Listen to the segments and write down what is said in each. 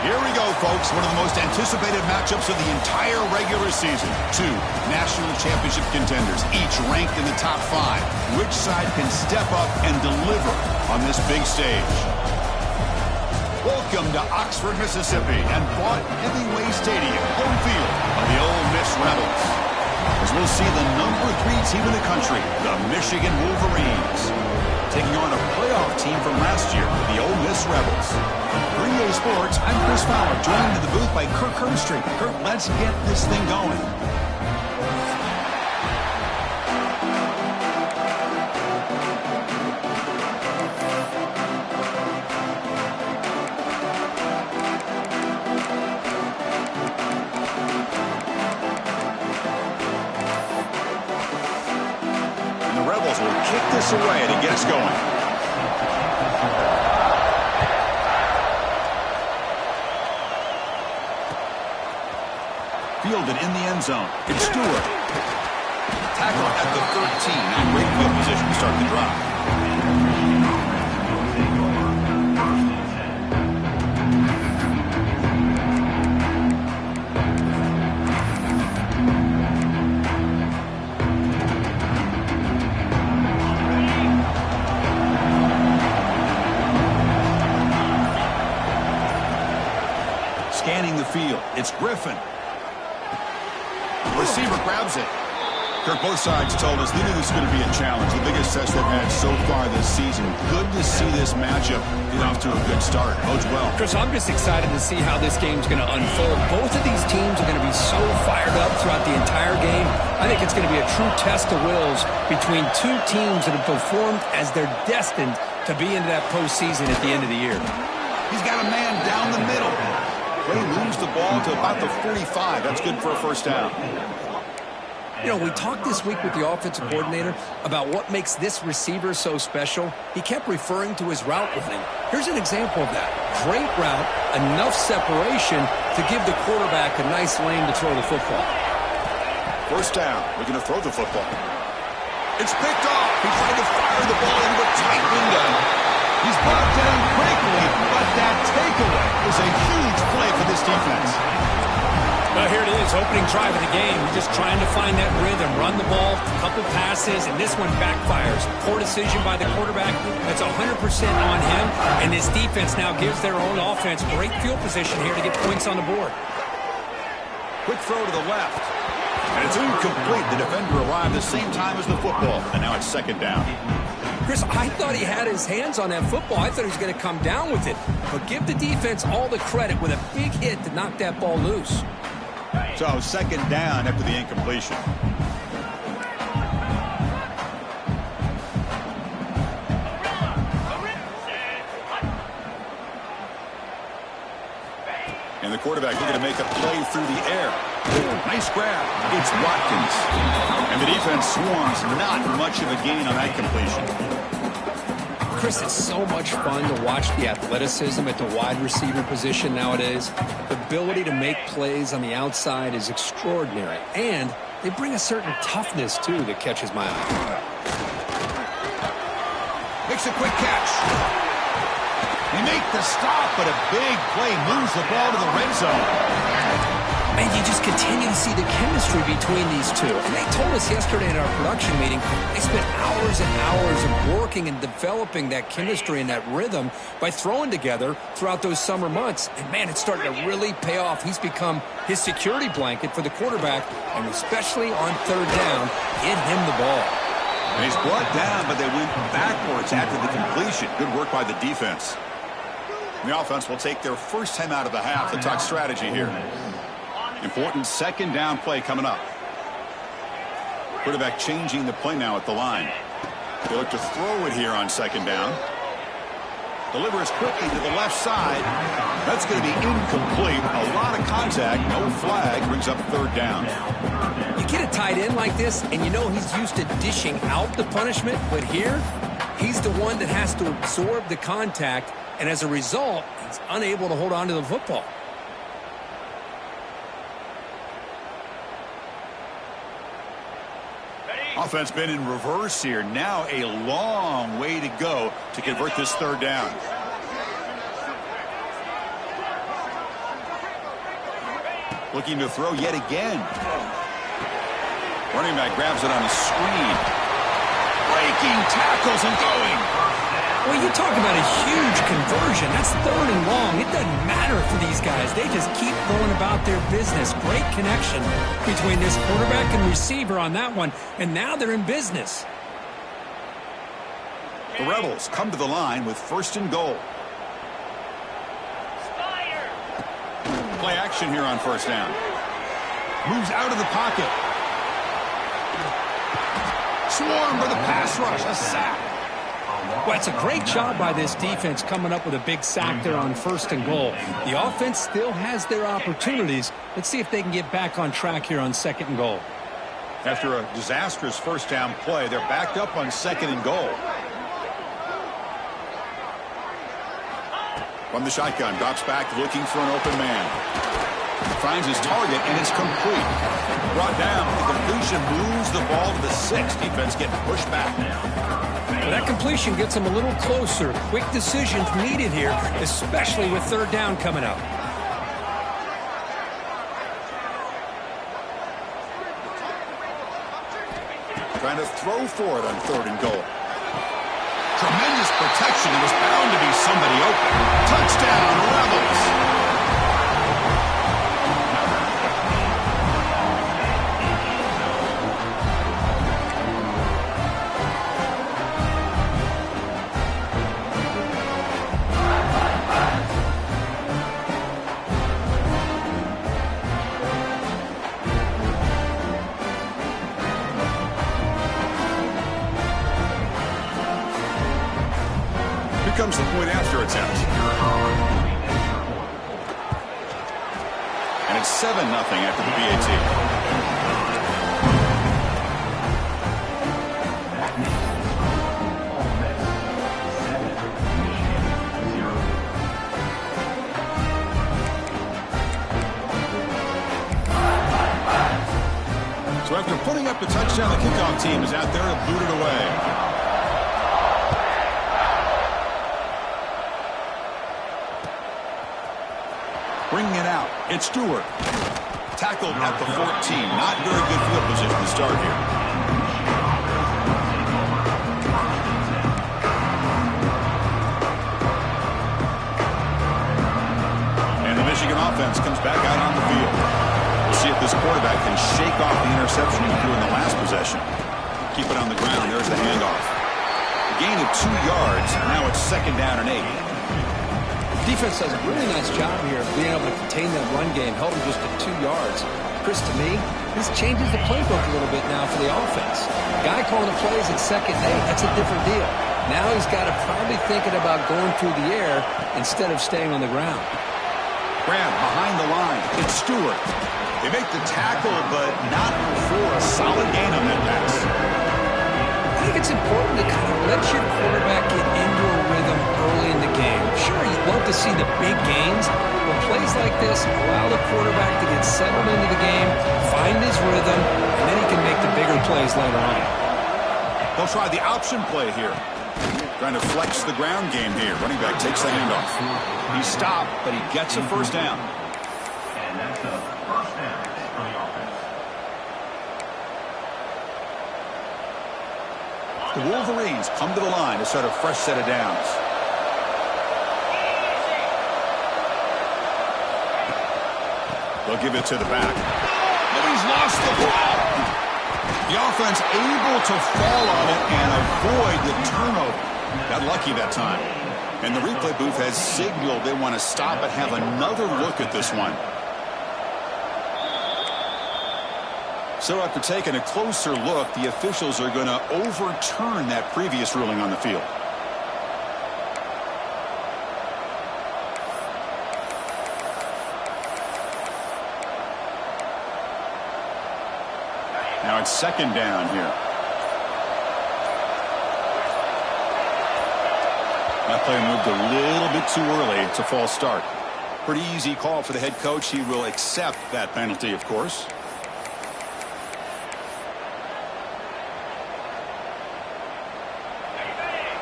Here we go, folks. One of the most anticipated matchups of the entire regular season. Two national championship contenders, each ranked in the top 5. Which side can step up and deliver on this big stage? Welcome to Oxford, Mississippi, and Vaught Hemingway Stadium, home field of the Ole Miss Rebels. As we'll see the number 3 team in the country, the Michigan Wolverines, taking on a playoff team from last year, the Ole Miss Rebels. For EA Sports, I'm Chris Fowler, joined in the booth by Kirk Herbstreit. Kirk, let's get this thing going. And the Rebels will kick this away to get us going. Fielded in the end zone. It's Stewart. Tackle at the 13. Now great field position to start the drive. Scanning the field. It's Griffin. Receiver grabs it. Kirk, both sides told us they knew this was going to be a challenge. The biggest test they've had so far this season. Good to see this matchup get off to a good start. Bodes well. Chris, I'm just excited to see how this game's going to unfold. Both of these teams are going to be so fired up throughout the entire game. I think it's going to be a true test of wills between two teams that have performed as they're destined to be into that postseason at the end of the year. He's got a man down the middle. He moves the ball to about the 45. That's good for a first down. You know, we talked this week with the offensive coordinator about what makes this receiver so special. He kept referring to his route running. Here's an example of that. Great route, enough separation to give the quarterback a nice lane to throw the football. First down. We're going to throw the football. It's picked off. He tried to fire the ball into a tight window. He's brought down quickly, but that takeaway is a huge play for this defense. Well, here it is, opening drive of the game. We're just trying to find that rhythm, run the ball, a couple passes, and this one backfires. Poor decision by the quarterback. That's 100% on him, and this defense now gives their own offense great field position here to get points on the board. Quick throw to the left, and it's incomplete. The defender arrived the same time as the football, and now it's second down. Chris, I thought he had his hands on that football. I thought he was going to come down with it. But give the defense all the credit with a big hit to knock that ball loose. So second down after the incompletion. And the quarterback looking to make a play through the air. Nice grab. It's Watkins. And the defense swarms. Not much of a gain on that completion. Chris, it's so much fun to watch the athleticism at the wide receiver position nowadays. The ability to make plays on the outside is extraordinary. And they bring a certain toughness, too, that catches my eye. Makes a quick catch. They make the stop, but a big play moves the ball to the red zone. And you just continue to see the chemistry between these two. And they told us yesterday in our production meeting, they spent hours and hours of working and developing that chemistry and that rhythm by throwing together throughout those summer months. And, man, it's starting to really pay off. He's become his security blanket for the quarterback, and especially on third down, get him the ball. And he's brought down, but they went backwards after the completion. Good work by the defense. And the offense will take their first time out of the half to talk strategy here. Important second down play coming up. Quarterback changing the play now at the line. They look to throw it here on second down. Delivers quickly to the left side. That's going to be incomplete. A lot of contact. No flag. Brings up third down. You get a tight end like this, and you know he's used to dishing out the punishment. But here, he's the one that has to absorb the contact. And as a result, he's unable to hold on to the football. Offense been in reverse here. Now a long way to go to convert this third down. Looking to throw yet again. Running back grabs it on a screen. Breaking tackles and going. Well, you talk about a huge conversion. That's 3rd and long. It doesn't matter for these guys. They just keep going about their business. Great connection between this quarterback and receiver on that one, and now they're in business. The Rebels come to the line with 1st and goal. Play action here on 1st down. Moves out of the pocket. Swarm for the pass rush. A sack. Well, it's a great job by this defense coming up with a big sack there on 1st and goal. The offense still has their opportunities. Let's see if they can get back on track here on 2nd and goal. After a disastrous 1st down play, they're backed up on 2nd and goal. From the shotgun, drops back looking for an open man. Finds his target, and it's complete. Brought down. The completion moves the ball to the 6. Defense getting pushed back. Well, that completion gets them a little closer. Quick decisions needed here, especially with 3rd down coming up. Trying to throw for it on 3rd and goal. Tremendous protection. There was bound to be somebody open. Touchdown, Rebels. Comes the point after attempt. And it's 7-0 after the PAT. So after putting up the touchdown, the kickoff team is out there to boot it away. Bringing it out. It's Stewart. Tackled at the 14. Not very good field position to start here. And the Michigan offense comes back out on the field. We'll see if this quarterback can shake off the interception he threw in the last possession. Keep it on the ground. There's the handoff. A gain of 2 yards. Now it's 2nd down and 8. Defense does a really nice job here of being able to contain that run game, held them just at 2 yards. Chris, to me, this changes the playbook a little bit now for the offense. Guy calling the plays at 2nd and 8, that's a different deal. Now he's got to probably thinking about going through the air instead of staying on the ground. Grab behind the line. It's Stewart. They make the tackle, but not before a solid gain on that pass. I think it's important to kind of let your quarterback get into a rhythm early in the game. Sure, you'd love to see the big gains, but plays like this allow the quarterback to get settled into the game, find his rhythm, and then he can make the bigger plays later on. They'll try the option play here. Trying to flex the ground game here. Running back takes the handoff. He stopped, but he gets a 1st down. And that's a 1st down for the offense. The Wolverines come to the line to start a fresh set of downs. They'll give it to the back. But he's lost the ball. The offense able to fall on it and avoid the turnover. Got lucky that time. And the replay booth has signaled they want to stop and have another look at this one. So after taking a closer look, the officials are going to overturn that previous ruling on the field. Now it's 2nd down here. That play moved a little bit too early. It's a false start. Pretty easy call for the head coach. He will accept that penalty, of course.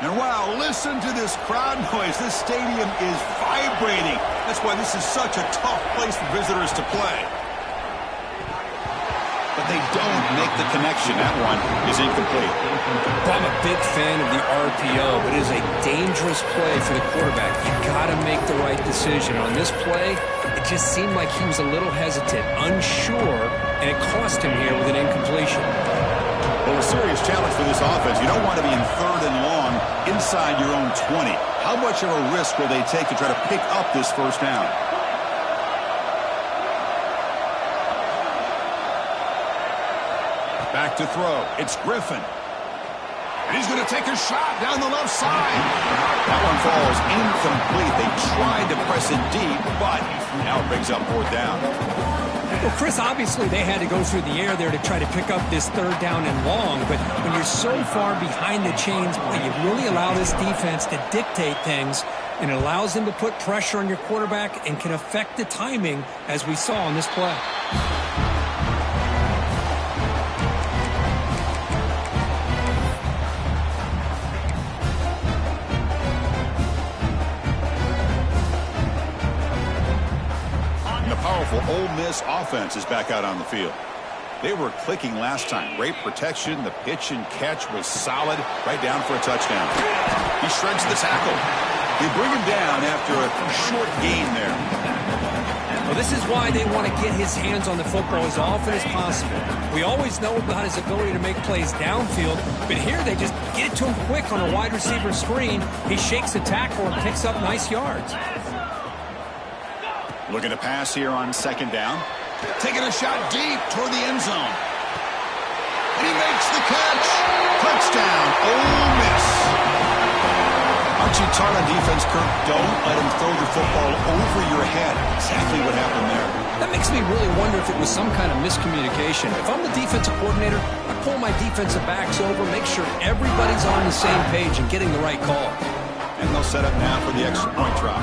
And wow, listen to this crowd noise. This stadium is vibrating. That's why this is such a tough place for visitors to play. but they don't make the connection. That one is incomplete. I'm a big fan of the RPO, but it is a dangerous play for the quarterback. You got to make the right decision. On this play, it just seemed like he was a little hesitant, unsure, and it cost him here with an incompletion. Well, a serious challenge for this offense. You don't want to be in 3rd and long inside your own 20. How much of a risk will they take to try to pick up this first down? Back to throw. It's Griffin. And he's going to take a shot down the left side. That one falls incomplete. They tried to press it deep, but now it brings up 4th down. Well, Chris, obviously they had to go through the air there to try to pick up this 3rd down and long, but when you're so far behind the chains, you really allow this defense to dictate things, and it allows them to put pressure on your quarterback and can affect the timing, as we saw on this play. Ole Miss offense is back out on the field. They were clicking last time. Great protection. The pitch and catch was solid. Right down for a touchdown. He shreds the tackle. They bring him down after a short gain there. Well, this is why they want to get his hands on the football as often as possible. We always know about his ability to make plays downfield, but here they just get it to him quick on a wide receiver screen. He shakes the tackle and picks up nice yards. Looking to pass here on 2nd down. Taking a shot deep toward the end zone. And he makes the catch. Touchdown, Ole Miss. Aren't you taught on defense, Kirk? Don't let him throw the football over your head. Exactly what happened there. That makes me really wonder if it was some kind of miscommunication. If I'm the defensive coordinator, I pull my defensive backs over, make sure everybody's on the same page and getting the right call. And they'll set up now for the extra point try.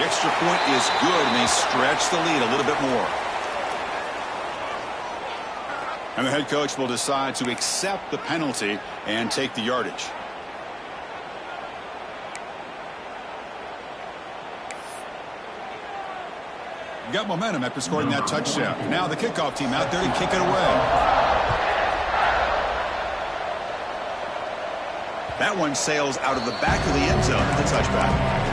The extra point is good, and they stretch the lead a little bit more. And the head coach will decide to accept the penalty and take the yardage. Got momentum after scoring that touchdown. Now the kickoff team out there to kick it away. That one sails out of the back of the end zone at the touchback.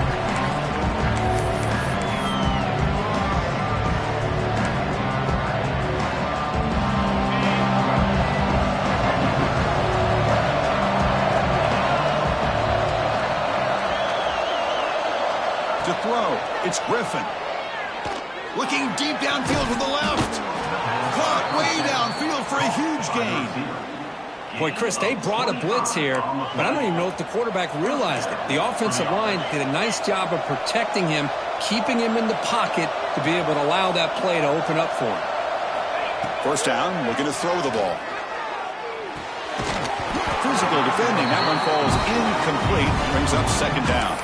To throw, it's Griffin. Looking deep downfield with the left. Caught way downfield for a huge gain. Boy, Chris, they brought a blitz here, but I don't even know if the quarterback realized it. The offensive line did a nice job of protecting him, keeping him in the pocket to be able to allow that play to open up for him. 1st down, looking to throw the ball. Physical defending. That one falls incomplete. Brings up 2nd down.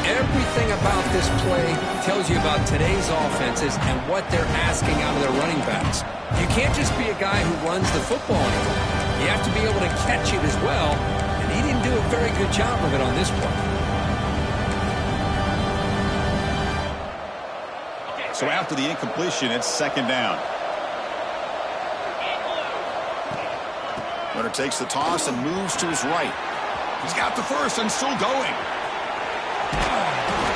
Everything about this play tells you about today's offenses and what they're asking out of their running backs. You can't just be a guy who runs the football anymore. You have to be able to catch it as well, and he didn't do a very good job of it on this play. So after the incompletion, it's 2nd down. Runner takes the toss and moves to his right. He's got the first and still going.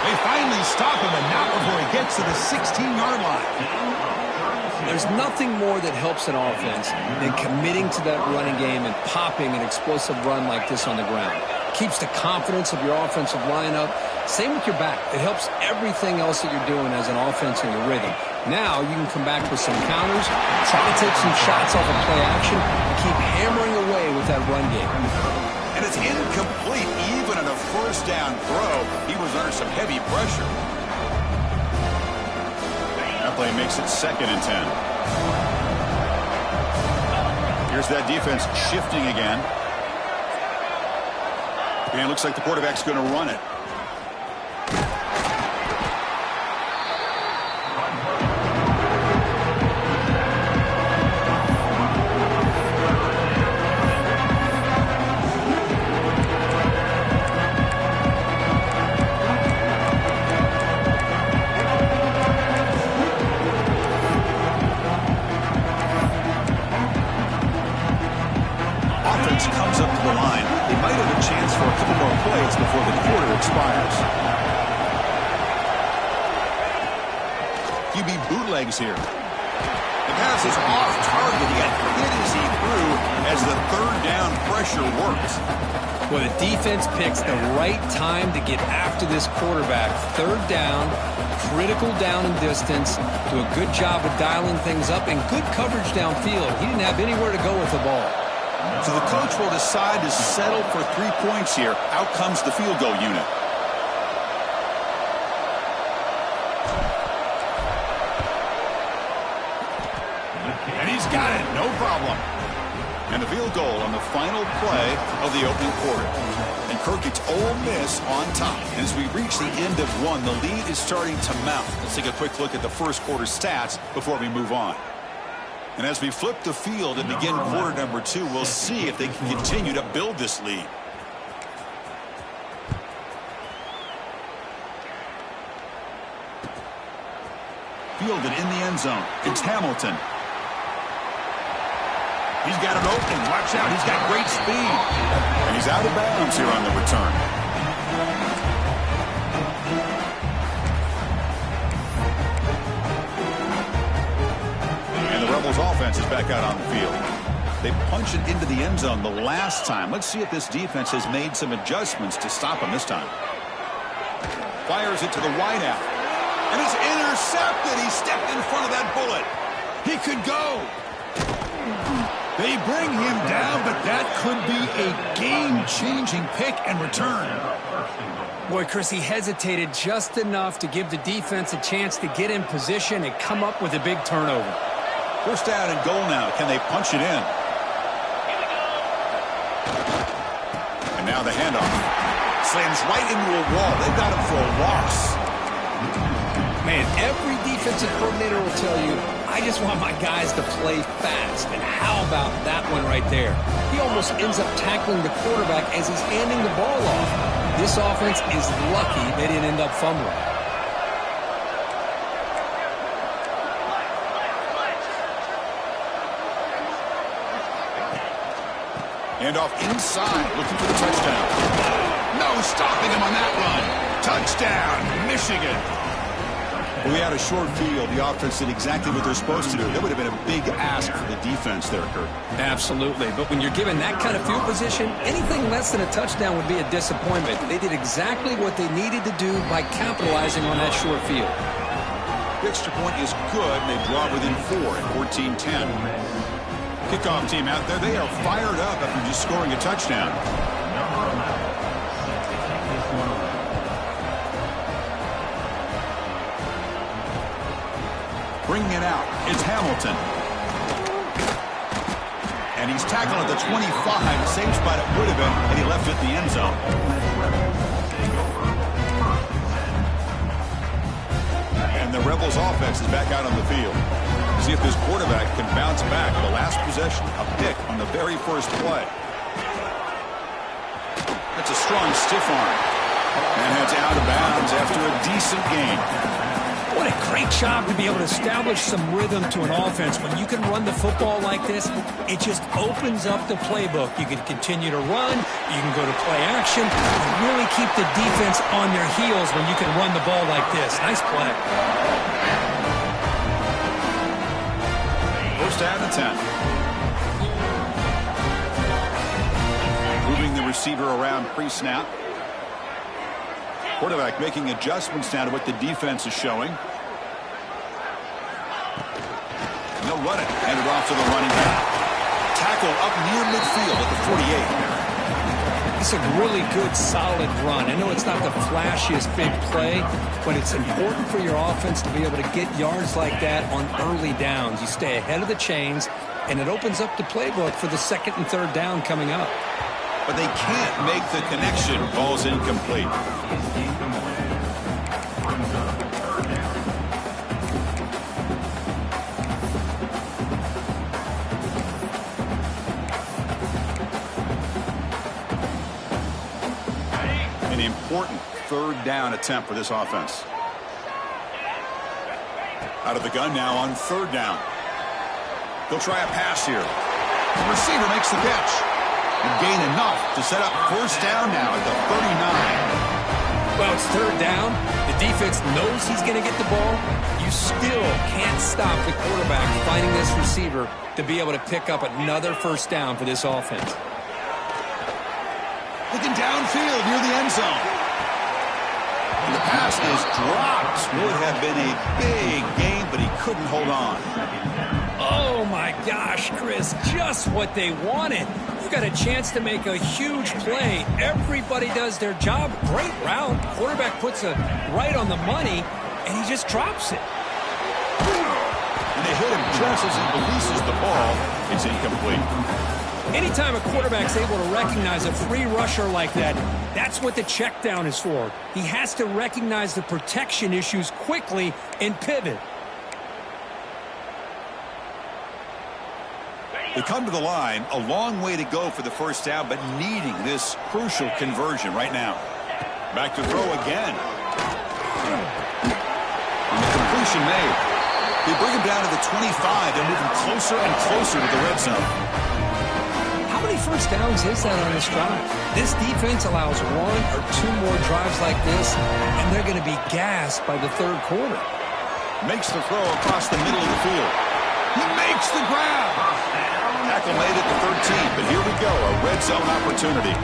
They finally stop him, and not before he gets to the 16-yard line. There's nothing more that helps an offense than committing to that running game and popping an explosive run like this on the ground. Keeps the confidence of your offensive lineup. Same with your back. It helps everything else that you're doing as an offense in your rhythm. Now you can come back with some counters, try to take some shots off of play action, and keep hammering away with that run game. And it's incomplete. Even on a 1st down throw, he was under some heavy pressure. That play makes it 2nd and 10. Here's that defense shifting again. And it looks like the quarterback's going to run it. offense comes up to the line, they might have a chance for a couple more plays before the quarter expires. QB bootlegs here. The pass is off target. He got hit as he threw as the third down pressure worked. Well, the defense picks the right time to get after this quarterback. Third down, critical down and distance. Do a good job of dialing things up and good coverage downfield. He didn't have anywhere to go with the ball. So the coach will decide to settle for 3 points here. Out comes the field goal unit. And he's got it, no problem. And the field goal on the final play of the opening quarter. And Kirk, it's Ole Miss on top. And as we reach the end of one, the lead is starting to mount. Let's take a quick look at the first quarter stats before we move on. And as we flip the field and begin quarter number 2, we'll see if they can continue to build this lead. Fielded in the end zone. It's Hamilton. He's got it open. Watch out. He's got great speed. And he's out of bounds here on the return. And the Rebels offense is back out on the field. They punch it into the end zone the last time. Let's see if this defense has made some adjustments to stop him this time. Fires it to the wideout. And it's intercepted. He stepped in front of that bullet. He could go. They bring him down, but that could be a game-changing pick and return. Boy, Chris, he hesitated just enough to give the defense a chance to get in position and come up with a big turnover. First down and goal now. Can they punch it in? And now the handoff. Slams right into a wall. They've got him for a loss. Man, every defensive coordinator will tell you, I just want my guys to play fast. And how about that one right there? He almost ends up tackling the quarterback as he's handing the ball off. This offense is lucky they didn't end up fumbling. And off inside, looking for the touchdown. No stopping him on that run. Touchdown, Michigan. We had a short field. The offense did exactly what they're supposed to do. That would have been a big ask for the defense there, Kurt. Absolutely. But when you're given that kind of field position, anything less than a touchdown would be a disappointment. They did exactly what they needed to do by capitalizing on that short field. The extra point is good, and they draw within 4 at 14-10. Kickoff team out there. They are fired up after just scoring a touchdown. Bringing it out, it's Hamilton. And he's tackled at the 25. Same spot it would have been, and he left it in the end zone. And the Rebels offense is back out on the field. See if this quarterback can bounce back. The last possession, a pick on the very first play. That's a strong stiff arm. And heads out of bounds after a decent gain. What a great job to be able to establish some rhythm to an offense. When you can run the football like this, it just opens up the playbook. You can continue to run, you can go to play action, and really keep the defense on their heels when you can run the ball like this. Nice play. First down and 10. Moving the receiver around pre-snap. Quarterback making adjustments now to what the defense is showing. And they'll run it. Hand it off to the running back. Tackle up near midfield at the 48. It's a really good, solid run. I know it's not the flashiest big play, but it's important for your offense to be able to get yards like that on early downs. You stay ahead of the chains, and it opens up the playbook for the second and third down coming up. But they can't make the connection. Ball's incomplete. An important third down attempt for this offense. Out of the gun now on third down. They'll try a pass here. The receiver makes the catch. and gain enough to set up first down now at the 39. Well, it's third down. The defense knows he's going to get the ball. You still can't stop the quarterback finding this receiver to be able to pick up another first down for this offense. Looking downfield near the end zone. And the pass is dropped. Would have been a big game, but he couldn't hold on. Oh, my gosh, Chris, just what they wanted. You got a chance to make a huge play. Everybody does their job. Great route. Quarterback puts it right on the money, and he just drops it. And they hit him just as he releases the ball. It's incomplete. Anytime a quarterback's able to recognize a free rusher like that, that's what the check down is for. He has to recognize the protection issues quickly and pivot. They come to the line, a long way to go for the first down, but needing this crucial conversion right now. Back to throw again. And the completion made. They bring him down to the 25. They're moving closer and closer to the red zone. How many first downs is that on this drive? This defense allows one or two more drives like this, and they're going to be gassed by the third quarter. Makes the throw across the middle of the field. He makes the grab. Tackle made at the 13, but here we go, a red zone opportunity.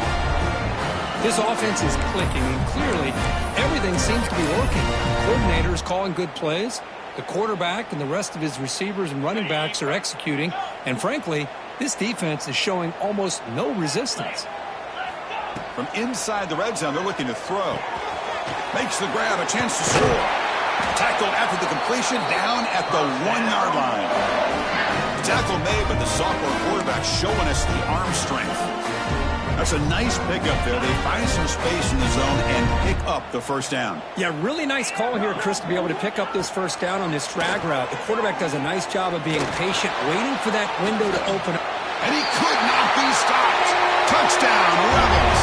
This offense is clicking, and clearly everything seems to be working. Coordinator is calling good plays. The quarterback and the rest of his receivers and running backs are executing, and frankly, this defense is showing almost no resistance. From inside the red zone, they're looking to throw. Makes the grab, a chance to score. Tackled after the completion, down at the 1-yard line. Tackle made, but the sophomore quarterback showing us the arm strength. That's a nice pickup there. They find some space in the zone and pick up the first down. Yeah, really nice call here, Chris, to be able to pick up this first down on this drag route. The quarterback does a nice job of being patient, waiting for that window to open up. And he could not be stopped. Touchdown, Rebels.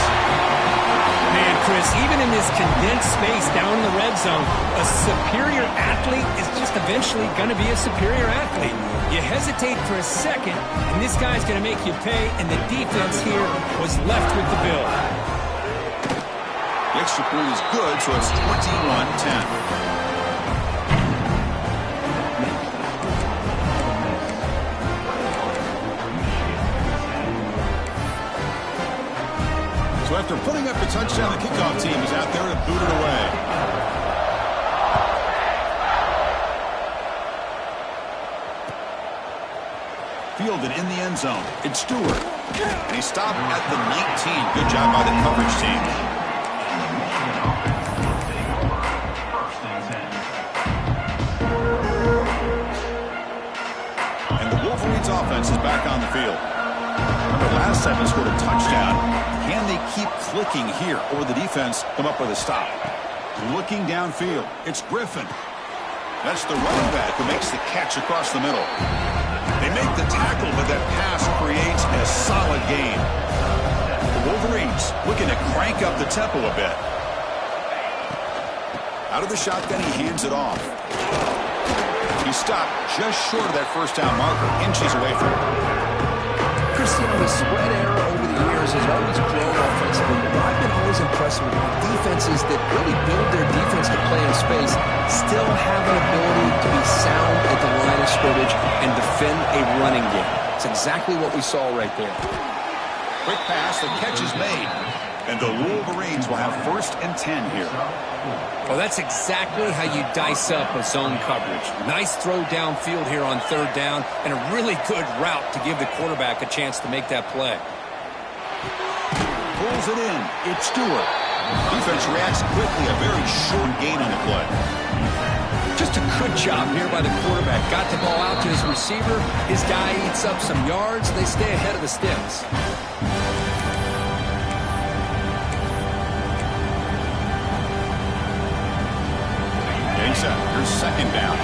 Man, Chris, even in this condensed space down in the red zone, a superior athlete is just eventually going to be a superior athlete. You hesitate for a second, and this guy's going to make you pay, and the defense here was left with the bill. The extra point is good, so it's 21-10. So after putting up the touchdown, the kickoff team is out there to boot it away. Fielded in the end zone. It's Stewart. And he stopped at the 19. Good job by the coverage team. And the Wolverines offense is back on the field. Remember, last time they scored a touchdown. Can they keep clicking here, or the defense come up with a stop? Looking downfield, it's Griffin. That's the running back who makes the catch across the middle. They make the tackle, but that pass creates a solid gain. The Wolverines looking to crank up the tempo a bit. Out of the shotgun, he hands it off. He stopped just short of that first down marker, inches away from it. Christian, the spread era over the years has always grown offensively, but I've been always impressed with defenses that really build their defense to play in space, still have an ability to be sound at the line of scrimmage and defend a running game. It's exactly what we saw right there. Quick pass, the catch is made. And the Wolverines will have 1st and 10 here. Well, that's exactly how you dice up a zone coverage. Nice throw downfield here on 3rd down, and a really good route to give the quarterback a chance to make that play. Pulls it in. It's Stewart. Defense reacts quickly. A very short gain on the play. Just a good job here by the quarterback. Got the ball out to his receiver. His guy eats up some yards. They stay ahead of the sticks. Here's 2nd down.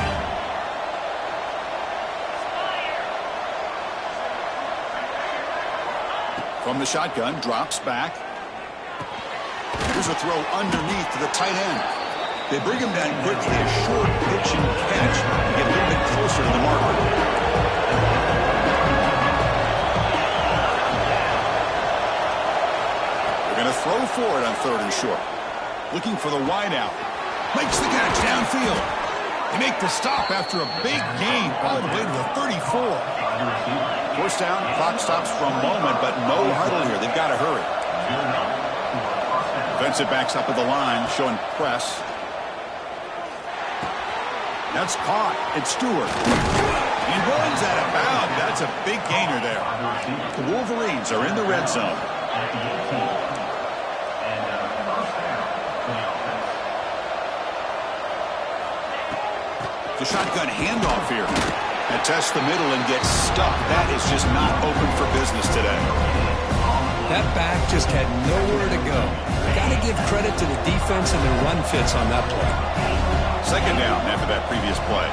From the shotgun, drops back. Here's a throw underneath to the tight end. They bring him down quickly, a short pitch and catch to get a little bit closer to the marker. throw for it on 3rd and short. Looking for the wideout. Makes the catch downfield. They make the stop after a big gain all the way to the 34. First down, clock stops for a moment, but no huddle here. They've got to hurry. Defensive backs up at the line, showing press. That's caught. It's Stewart. He runs out of bounds. That's a big gainer there. The Wolverines are in the red zone. The shotgun handoff here. And tests the middle and gets stuck. That is just not open for business today. That back just had nowhere to go. Got to give credit to the defense and their run fits on that play. Second down after that previous play.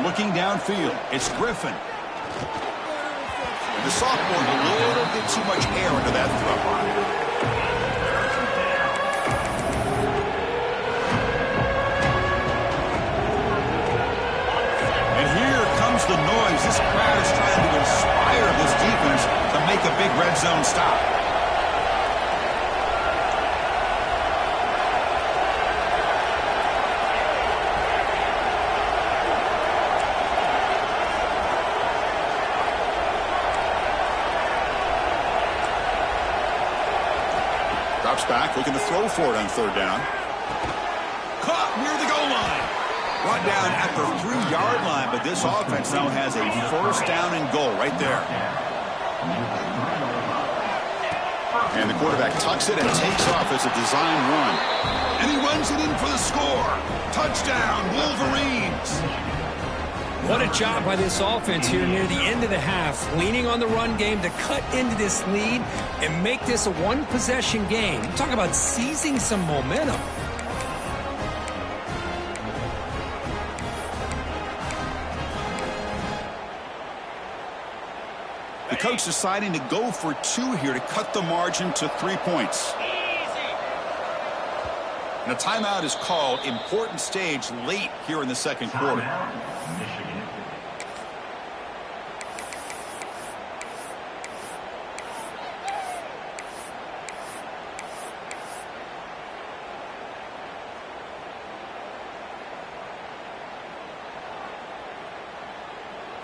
Looking downfield, it's Griffin. The sophomore, a little bit too much air into that throw. And here comes the noise. This crowd is trying to inspire this defense to make a big red zone stop. Drops back, looking to throw for it on 3rd down. Caught near the goal line. Brought down at the 3-yard line, but this offense now has a first down and goal right there. And the quarterback tucks it and takes off as a design run. And he runs it in for the score. Touchdown, Wolverines. What a job by this offense here near the end of the half, leaning on the run game to cut into this lead and make this a one-possession game. Talk about seizing some momentum. The coach deciding to go for 2 here to cut the margin to 3 points. And a timeout is called. Important stage late here in the second quarter.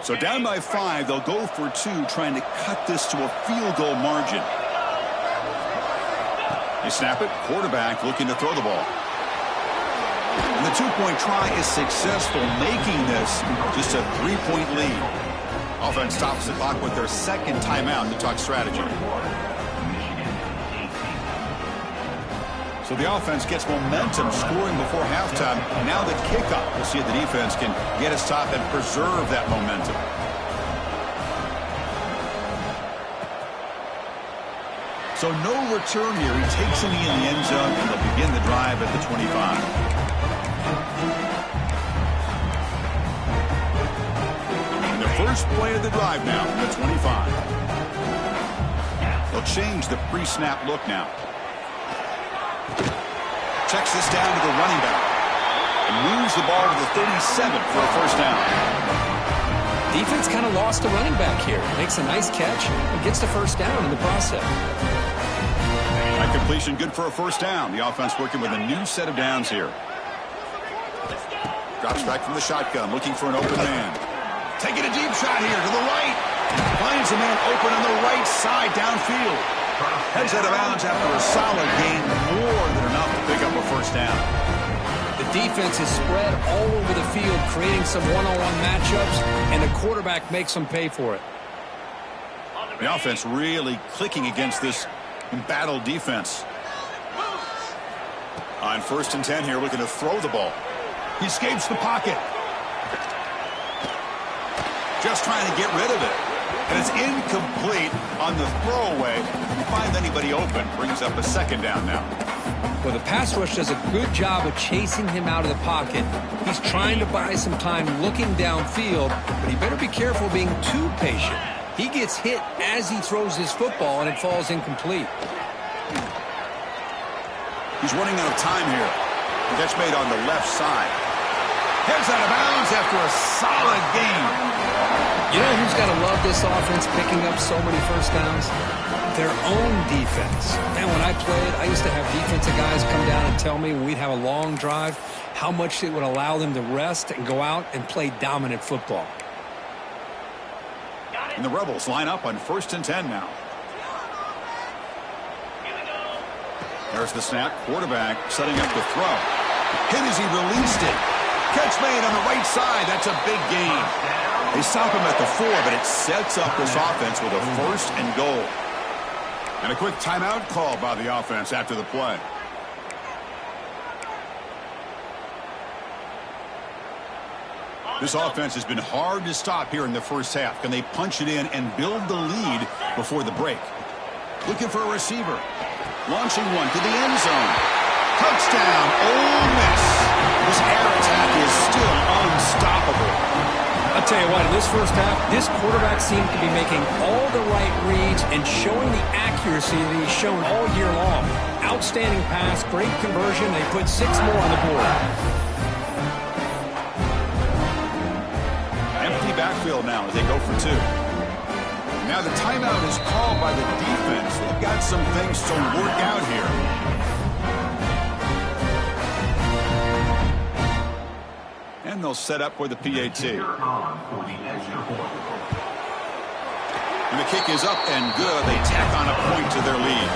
So down by 5, they'll go for 2, trying to cut this to a field goal margin. They snap it, quarterback looking to throw the ball. And the 2-point try is successful, making this just a 3-point lead. Offense stops the clock with their second timeout to talk strategy. So the offense gets momentum, scoring before halftime. Now the kickoff. We'll see if the defense can get a stop and preserve that momentum. So no return here. He takes a knee in the end zone, and they'll begin the drive at the 25. And the first play of the drive now from the 25. They'll change the pre-snap look now. Checks this down to the running back and moves the ball to the 37 for a first down. Defense kind of lost the running back here. Makes a nice catch and gets the first down in the process. That completion good for a first down. The offense working with a new set of downs here. Drops back from the shotgun, looking for an open man. Taking a deep shot here to the right. Finds a man open on the right side downfield. Heads out of bounds after a solid gain, more than enough to pick up a first down. The defense is spread all over the field, creating some one-on-one matchups, and the quarterback makes them pay for it. The offense really clicking against this embattled defense. On 1st and 10 here, looking to throw the ball. He escapes the pocket. Just trying to get rid of it. And it's incomplete on the throwaway. He finds anybody open. Brings up a second down now. Well, the pass rush does a good job of chasing him out of the pocket. He's trying to buy some time looking downfield, but he better be careful being too patient. He gets hit as he throws his football, and it falls incomplete. He's running out of time here. The catch made on the left side. Heads out of bounds after a solid gain. You know who's got to love this offense picking up so many first downs? Their own defense. Man, when I played, I used to have defensive guys come down and tell me when we'd have a long drive how much it would allow them to rest and go out and play dominant football. And the Rebels line up on 1st and 10 now. There's the snap. Quarterback setting up the throw. Hit as he released it. Catch made on the right side. That's a big gain. They stop him at the 4, but it sets up this offense with a 1st and goal. And a quick timeout call by the offense after the play. This offense has been hard to stop here in the first half. Can they punch it in and build the lead before the break? Looking for a receiver. Launching one to the end zone. Touchdown, Ole Miss. This air attack is still unstoppable. I'll tell you what, in this first half, this quarterback seems to be making all the right reads and showing the accuracy that he's shown all year long. Outstanding pass, great conversion. They put 6 more on the board. Empty backfield now as they go for 2. Now the timeout is called by the defense. They've got some things to work out here. And they'll set up for the PAT. And the kick is up and good. They tack on a point to their lead.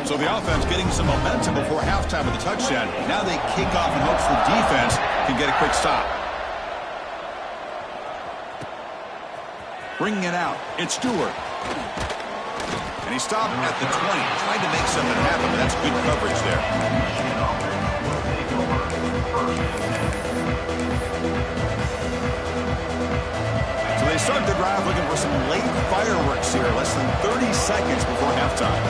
So the offense getting some momentum before halftime of the touchdown. Now they kick off in hopes the defense can get a quick stop. Bringing it out. It's Stewart. And he stopped at the 20. Tried to make something happen, but that's good coverage there. So they start the drive looking for some late fireworks here. Less than 30 seconds before halftime.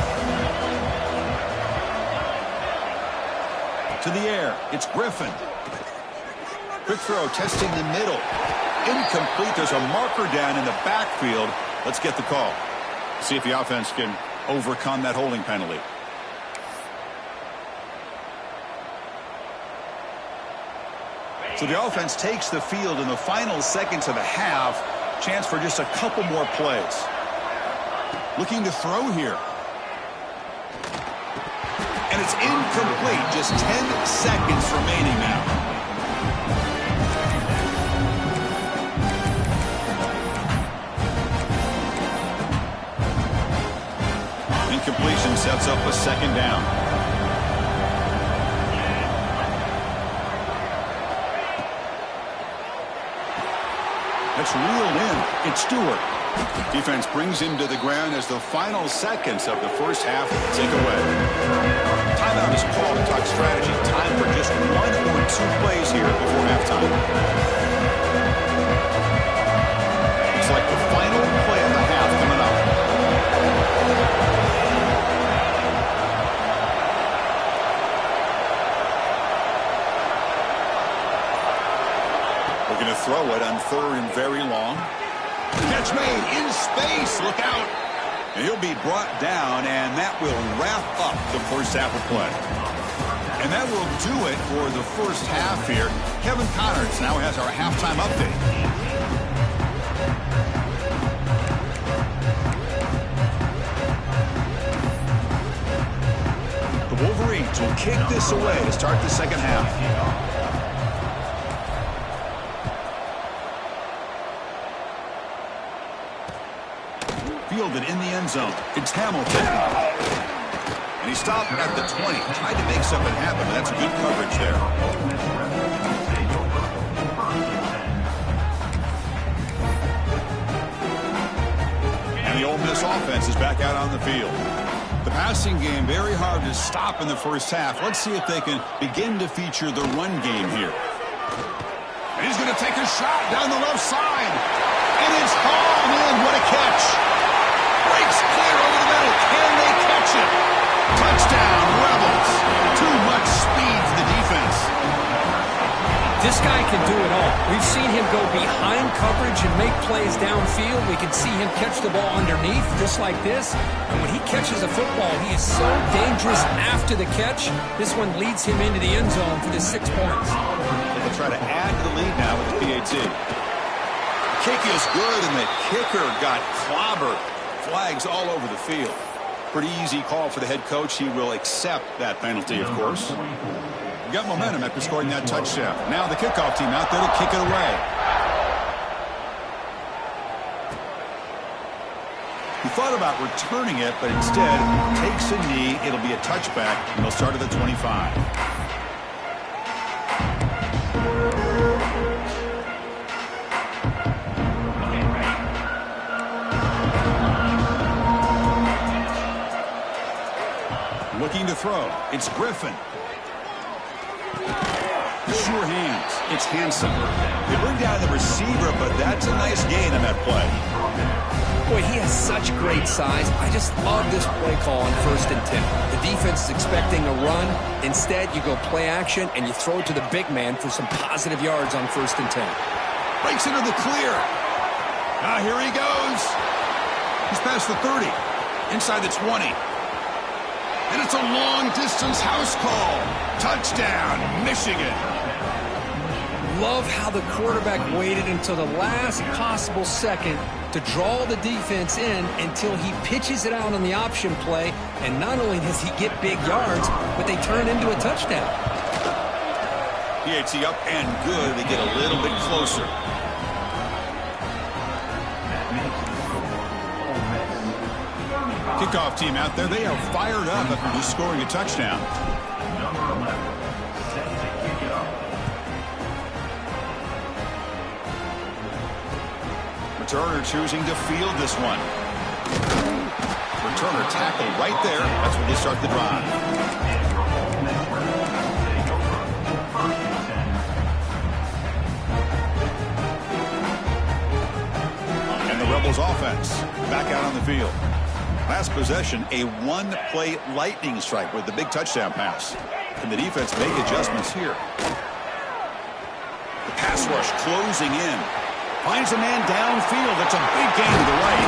To the air. It's Griffin. Quick throw testing the middle. Incomplete. There's a marker down in the backfield. Let's get the call. See if the offense can overcome that holding penalty. So the offense takes the field in the final seconds of the half. Chance for just a couple more plays. Looking to throw here. And it's incomplete. Just 10 seconds remaining now. Incompletion sets up a 2nd down. That's reeled in. It's Stewart. Defense brings him to the ground as the final seconds of the first half tick away. Timeout is called to talk strategy. Time for just 1 or 2 plays here before halftime. It's like the final play of the half coming up. We're going to throw it on 3rd and very long. Catch made in space. Look out. And he'll be brought down, and that will wrap up the first half of play. And that will do it for the first half here. Kevin Connors now has our halftime update. The Wolverines will kick this away to start the second half. Fielded in the end zone. It's Hamilton. And he stopped at the 20. Tried to make something happen, but that's good coverage there. And the Ole Miss offense is back out on the field. The passing game very hard to stop in the first half. Let's see if they can begin to feature the run game here. And he's going to take a shot down the left side. And it's hauled in. What a catch. Breaks clear over the middle. Can they catch it? Touchdown, Rebels. Too much speed for the defense. This guy can do it all. We've seen him go behind coverage and make plays downfield. We can see him catch the ball underneath just like this. And when he catches a football, he is so dangerous after the catch. This one leads him into the end zone for the 6 points. The try to add to the lead now with the PAT. Kick is good, and the kicker got clobbered. Flags all over the field. Pretty easy call for the head coach. He will accept that penalty, of course. We got momentum after scoring that touchdown. Now the kickoff team out there to kick it away. He thought about returning it, but instead takes a knee. It'll be a touchback, and they'll start at the 25. Looking to throw. It's Griffin. Sure hands. It's Hanson. They bring down the receiver, but that's a nice gain on that play. Boy, he has such great size. I just love this play call on 1st and 10. The defense is expecting a run. Instead, you go play action, and you throw it to the big man for some positive yards on 1st and 10. Breaks into the clear. Now here he goes. He's past the 30. Inside the 20. And it's a long-distance house call. Touchdown, Michigan. Love how the quarterback waited until the last possible second to draw the defense in until he pitches it out on the option play. And not only does he get big yards, but they turn into a touchdown. PAT up and good. They get a little bit closer. Kickoff team out there. They are fired up after just scoring a touchdown. Number 11, set to kick it off. Returner choosing to field this one. Returner tackled right there. That's when they start the drive. And the Rebels offense back out on the field. Last possession, a one-play lightning strike with the big touchdown pass. Can the defense make adjustments here? The pass rush closing in. Finds a man downfield. That's a big gain to the right.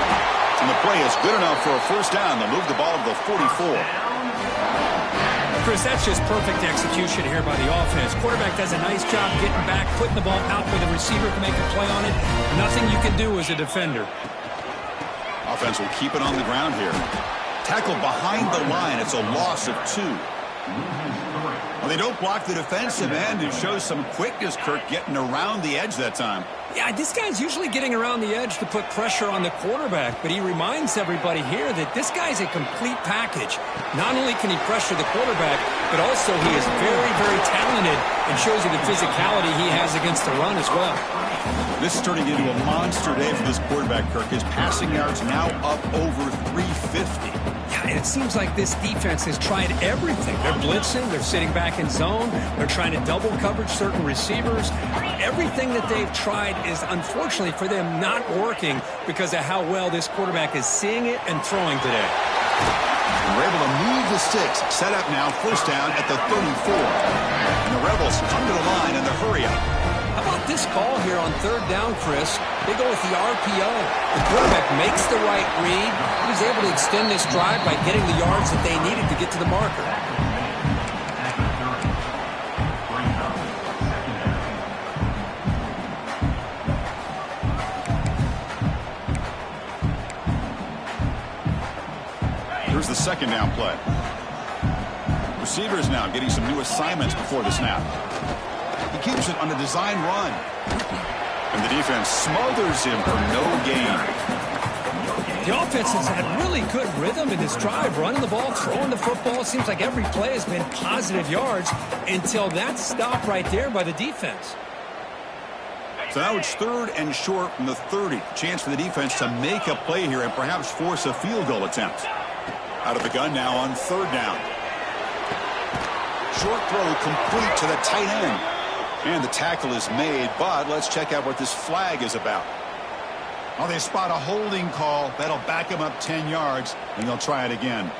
And the play is good enough for a first down. They'll move the ball to the 44. Chris, that's just perfect execution here by the offense. Quarterback does a nice job getting back, putting the ball out where the receiver can make a play on it. Nothing you can do as a defender. Offense will keep it on the ground here. Tackle behind the line. It's a loss of 2. Well, they don't block the defensive end. It shows some quickness, Kirk, getting around the edge that time. Yeah, this guy's usually getting around the edge to put pressure on the quarterback, but he reminds everybody here that this guy's a complete package. Not only can he pressure the quarterback, but also he is very, very talented and shows you the physicality he has against the run as well. This is turning into a monster day for this quarterback, Kirk. His passing yards now up over 350. Yeah, and it seems like this defense has tried everything. They're blitzing, they're sitting back in zone, they're trying to double coverage certain receivers. Everything that they've tried is, unfortunately for them, not working because of how well this quarterback is seeing it and throwing today. And we're able to move the sticks. Set up now, first down at the 34. And the Rebels come to the line in the hurry up. How about this call here on 3rd down, Chris? They go with the RPO. The quarterback makes the right read. He was able to extend this drive by getting the yards that they needed to get to the marker. Here's the 2nd down play. Receivers now getting some new assignments before the snap. He keeps it on a design run. And the defense smothers him for no gain. The offense has had really good rhythm in this drive, running the ball, throwing the football. It seems like every play has been positive yards until that stop right there by the defense. So now it's 3rd and short from the 30. Chance for the defense to make a play here and perhaps force a field goal attempt. Out of the gun now on 3rd down. Short throw complete to the tight end. And the tackle is made, but let's check out what this flag is about. Oh, they spot a holding call. That'll back him up 10 yards, and they'll try it again.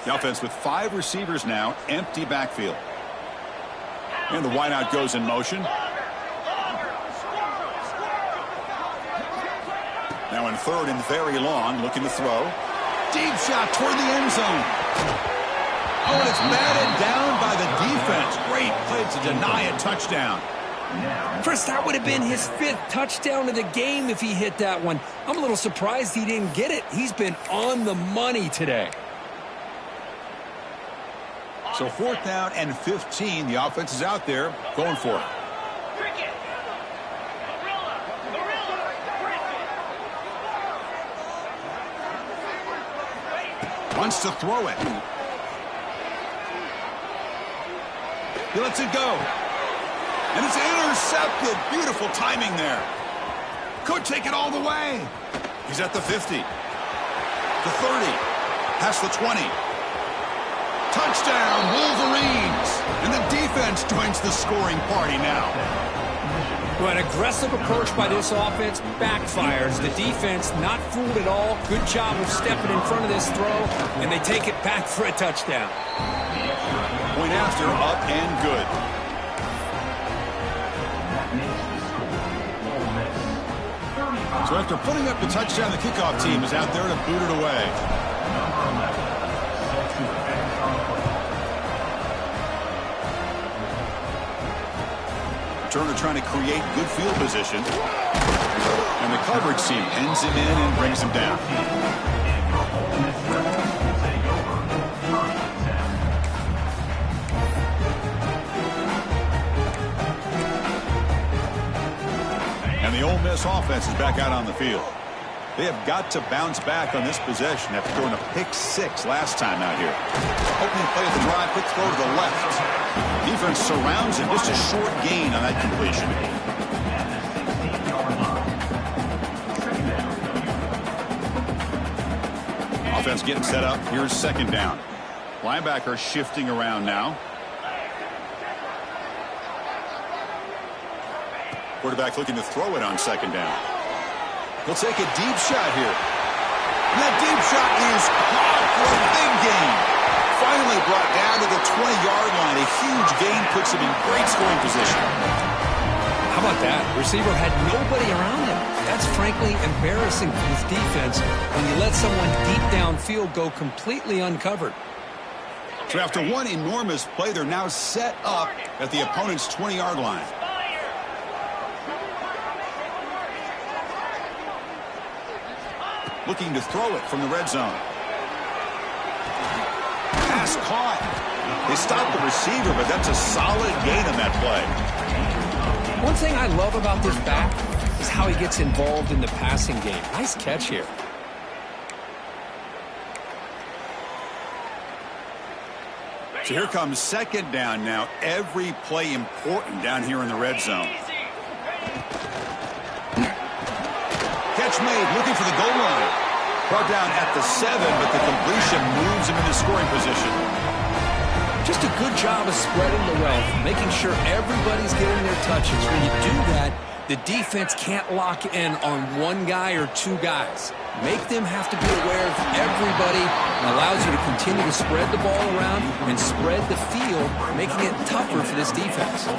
The offense with 5 receivers now, empty backfield. And the wideout goes in motion. Now in third and very long, looking to throw. Deep shot toward the end zone. Oh, and it's batted down by the defense. Great play to deny a touchdown. First, that would have been his 5th touchdown of the game if he hit that one. I'm a little surprised he didn't get it. He's been on the money today. So 4th down and 15. The offense is out there going for it. Wants to throw it. He lets it go. And it's intercepted. Beautiful timing there. Could take it all the way. He's at the 50. The 30. Past the 20. Touchdown, Wolverines. And the defense joins the scoring party now. Well, an aggressive approach by this offense backfires. The defense not fooled at all. Good job of stepping in front of this throw, and they take it back for a touchdown. Point after, up and good. So after putting up the touchdown, the kickoff team is out there to boot it away. Turner trying to create good field position. And the coverage team pins him in and brings him down. And the Ole Miss offense is back out on the field. They have got to bounce back on this possession after throwing a pick-6 last time out here. Opening play of the drive, quick throw to the left. Defense surrounds him, just a short gain on that completion. Offense getting set up. Here's 2nd down. Linebacker shifting around now. Quarterback looking to throw it on 2nd down. He'll take a deep shot here. And that deep shot is caught for a big gain. Finally brought down to the 20-yard line. A huge gain puts him in great scoring position. How about that? Receiver had nobody around him. That's frankly embarrassing for this defense when you let someone deep downfield go completely uncovered. So after one enormous play, they're now set up at the opponent's 20-yard line. Looking to throw it from the red zone. Pass caught. They stopped the receiver, but that's a solid gain on that play. One thing I love about this back is how he gets involved in the passing game. Nice catch here. So here comes 2nd down now. Every play important down here in the red zone. Catch made, looking for the goal line. Brought down at the 7, but the completion moves him into scoring position. Just a good job of spreading the wealth, making sure everybody's getting their touches. When you do that, the defense can't lock in on one guy or 2 guys. Make them have to be aware of everybody. It allows you to continue to spread the ball around and spread the field, making it tougher for this defense.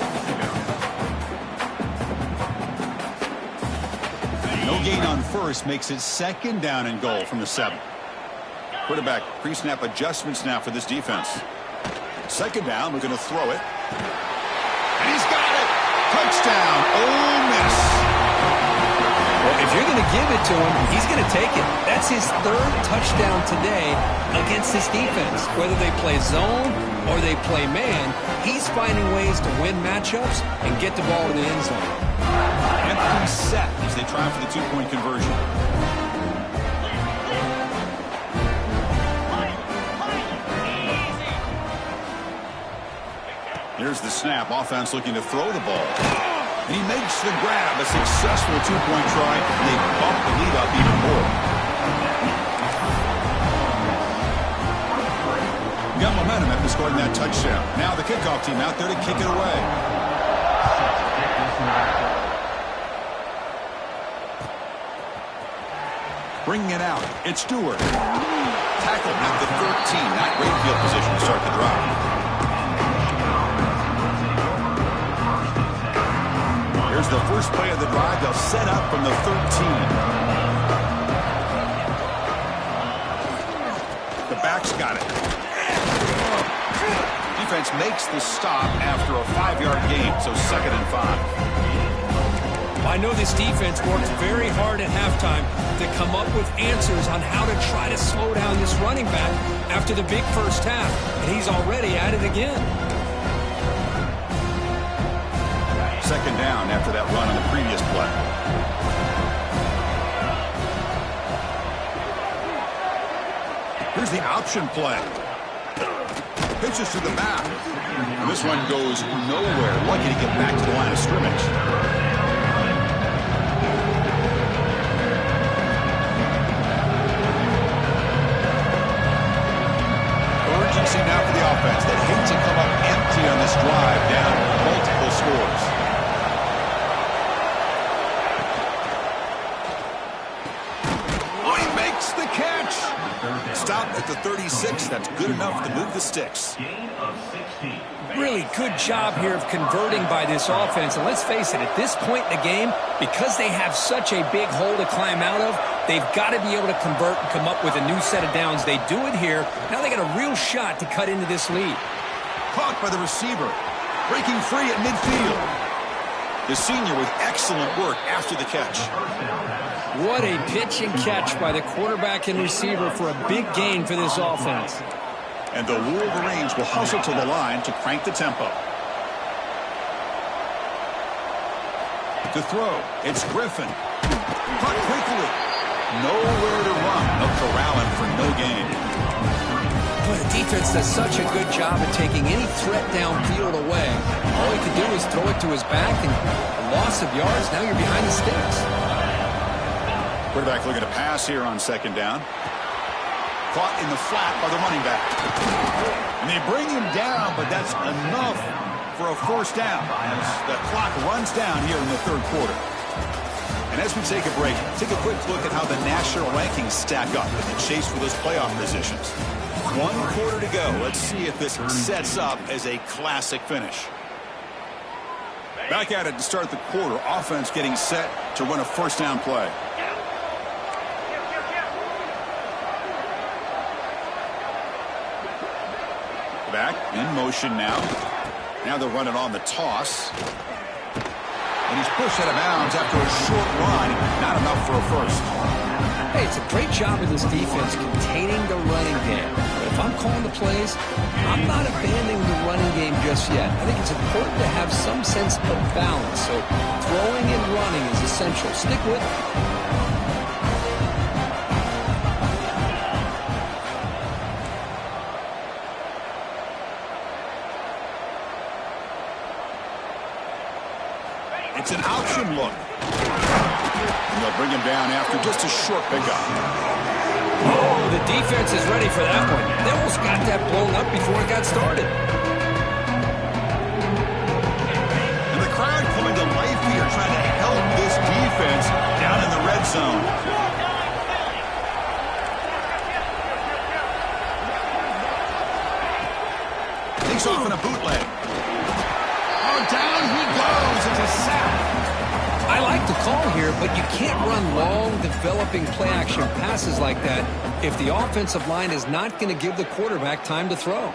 No gain on first makes it 2nd down and goal from the 7. Quarterback pre-snap adjustments now for this defense. 2nd down, we're going to throw it. And he's got it! Touchdown, Ole Miss! Well, if you're going to give it to him, he's going to take it. That's his 3rd touchdown today against this defense. Whether they play zone or they play man, he's finding ways to win matchups and get the ball to the end zone. Empty set as they try for the 2-point conversion. Here's the snap. Offense looking to throw the ball. And he makes the grab. A successful 2-point try. And they bump the lead up even more. Got momentum after scoring that touchdown. Now the kickoff team out there to kick it away. Bringing it out. It's Stewart. Tackled at the 13. Not great field position to start the drive. Here's the first play of the drive. They'll set up from the 13. Hawks got it. Defense makes the stop after a 5-yard gain, so 2nd and 5. I know this defense worked very hard at halftime to come up with answers on how to try to slow down this running back after the big first half, and he's already at it again. 2nd down after that run on the previous play. Here's the option play. Pitches to the back. And this one goes nowhere. Lucky to get back to the line of scrimmage. Urgency now for the offense. They hate to come up empty on this drive, down multiple scores. Oh, he makes the catch. Stop at the 36. That's good enough to move the sticks. Really good job here of converting by this offense. And let's face it, at this point in the game, because they have such a big hole to climb out of, they've got to be able to convert and come up with a new set of downs. They do it here. Now they got a real shot to cut into this lead. Caught by the receiver. Breaking free at midfield. The senior with excellent work after the catch. What a pitch and catch by the quarterback and receiver for a big gain for this offense. And the Wolverines will hustle to the line to crank the tempo. To throw, it's Griffin. Caught quickly. Nowhere to run. They'll corral him for no gain. But the defense does such a good job of taking any threat downfield away. All he could do is throw it to his back, and a loss of yards, now you're behind the sticks. Quarterback looking to pass here on 2nd down. Caught in the flat by the running back. And they bring him down, but that's enough for a 1st down as the clock runs down here in the 3rd quarter. And as we take a break, take a quick look at how the national rankings stack up in the chase for those playoff positions. 1 quarter to go. Let's see if this sets up as a classic finish. Back at it to start the quarter. Offense getting set to run a 1st down play. Back in motion now. Now they're running on the toss. And he's pushed out of bounds after a short run. Not enough for a 1st. Hey, it's a great job of this defense containing the running game. But if I'm calling the plays, I'm not abandoning the running game just yet. I think it's important to have some sense of balance. So throwing and running is essential. Stick with it. It's an option look. And they'll bring him down after just a short pickup. Oh, the defense is ready for that one. They almost got that blown up before it got started. And the crowd coming to life here, trying to help this defense down in the red zone. Takes off in a bootleg. Oh, down he goes. It's a sack. I like the call here, but you can't run long, developing play-action passes like that if the offensive line is not going to give the quarterback time to throw.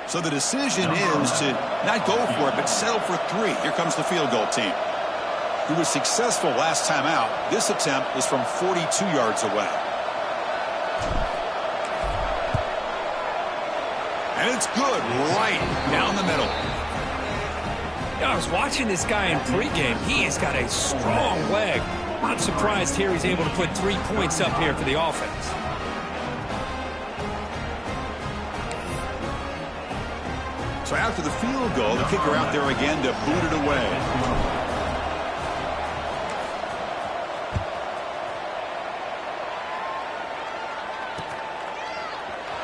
So the decision is to not go for it, but settle for 3. Here comes the field goal team. Who was successful last time out. This attempt was from 42 yards away. And it's good right down the middle. I was watching this guy in pregame. He has got a strong leg. Not surprised here he's able to put 3 points up here for the offense. So after the field goal, the kicker out there again to boot it away.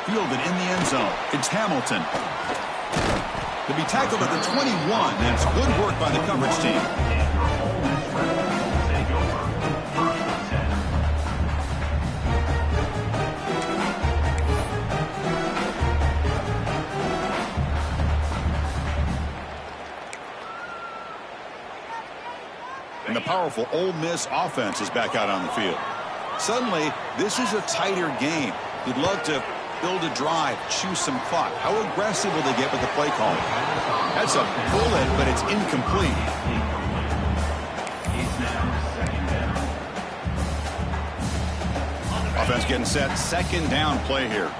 Fielded in the end zone. It's Hamilton. To be tackled at the 21. That's good work by the coverage team. And the powerful Ole Miss offense is back out on the field. Suddenly, this is a tighter game. You'd love to build a drive, choose some clock. How aggressive will they get with the play calling? That's a bullet, but it's incomplete. Offense getting set. Second down play here.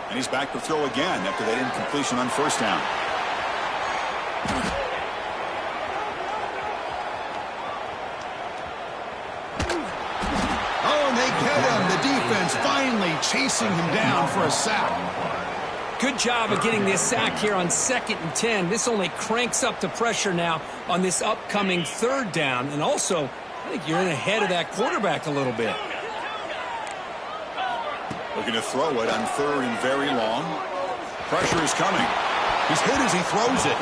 And he's back to throw again after that incompletion on first down. Oh, and they get him. The defense finally chasing him down for a sack. Good job of getting this sack here on 2nd and 10. This only cranks up the pressure now on this upcoming third down. And also, I think you're in ahead of that quarterback a little bit. Looking to throw it on 3rd and very long. Pressure is coming. He's hit as he throws it.